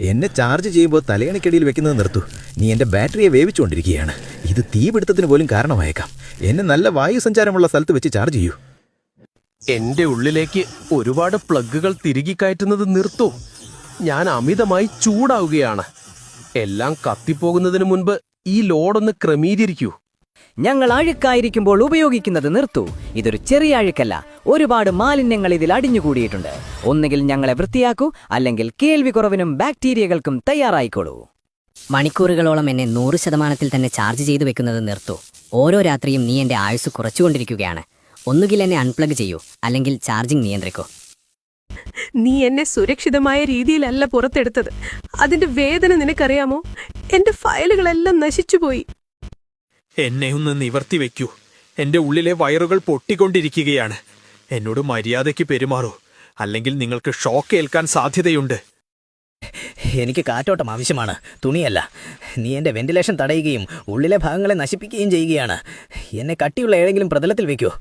എന്നെ ചാർജ് ചെയ്യുമ്പോൾ തലയണിക്കടിയിൽ വെക്കുന്നത് നിർത്തൂ. നീ എൻ്റെ ബാറ്ററിയെ വേവിച്ചുകൊണ്ടിരിക്കുകയാണ്. ഇത് തീപിടുത്തത്തിന് പോലും കാരണമായേക്കാം. എന്നെ നല്ല വായുസഞ്ചാരമുള്ള സ്ഥലത്ത് വെച്ച് ചാർജ് ചെയ്യൂ. എന്റെ ഉള്ളിലേക്ക് ഒരുപാട് പ്ലഗുകൾ തിരികെ കയറ്റുന്നത് നിർത്തൂ. ഞാൻ അമിതമായി ചൂടാവുകയാണ്. എല്ലാം കത്തിപ്പോകുന്നതിന് മുൻപ് ഈ ലോഡൊന്ന് ക്രമീകരിക്കൂ. ഞങ്ങൾ അഴുക്കായിരിക്കുമ്പോൾ ഉപയോഗിക്കുന്നത് നിർത്തൂ. ഇതൊരു ചെറിയ അഴുക്കല്ല, ഒരുപാട് മാലിന്യങ്ങൾ ഇതിൽ അടിഞ്ഞുകൂടിയിട്ടുണ്ട്. ഒന്നുകിൽ ഞങ്ങളെ വൃത്തിയാക്കൂ, അല്ലെങ്കിൽ കേൾവി കുറവിനും ബാക്ടീരിയകൾക്കും തയ്യാറായിക്കോളൂ. മണിക്കൂറുകളോളം എന്നെ 100% തന്നെ ചാർജ് ചെയ്തു വെക്കുന്നത് നിർത്തൂ. ഓരോ രാത്രിയും നീ എൻ്റെ ആയുസ് കുറച്ചുകൊണ്ടിരിക്കുകയാണ്. ഒന്നുകിൽ എന്നെ അൺപ്ലഗ് ചെയ്യൂ, അല്ലെങ്കിൽ ചാർജിംഗ് നിയന്ത്രിക്കൂ. നീ എന്നെ സുരക്ഷിതമായ രീതിയിലല്ല പുറത്തെടുത്തത്. അതിന്റെ വേദന നിനക്കറിയാമോ? എന്റെ ഫയലുകളെല്ലാം നശിച്ചുപോയി. എന്നെ ഒന്ന് നിവർത്തി വെക്കൂ. എന്റെ ഉള്ളിലെ വയറുകൾ പൊട്ടിക്കൊണ്ടിരിക്കുകയാണ്. എന്നോട് മര്യാദയ്ക്ക് പെരുമാറൂ, അല്ലെങ്കിൽ നിങ്ങൾക്ക് ഷോക്ക് ഏൽക്കാൻ സാധ്യതയുണ്ട്. എനിക്ക് കാറ്റോട്ടം ആവശ്യമാണ്, തുണിയല്ല. നീ എൻ്റെ വെന്റിലേഷൻ തടയുകയും ഉള്ളിലെ ഭാഗങ്ങളെ നശിപ്പിക്കുകയും ചെയ്യുകയാണ്. എന്നെ കട്ടിയുള്ള ഏതെങ്കിലും പ്രതലത്തിൽ വെക്കൂ.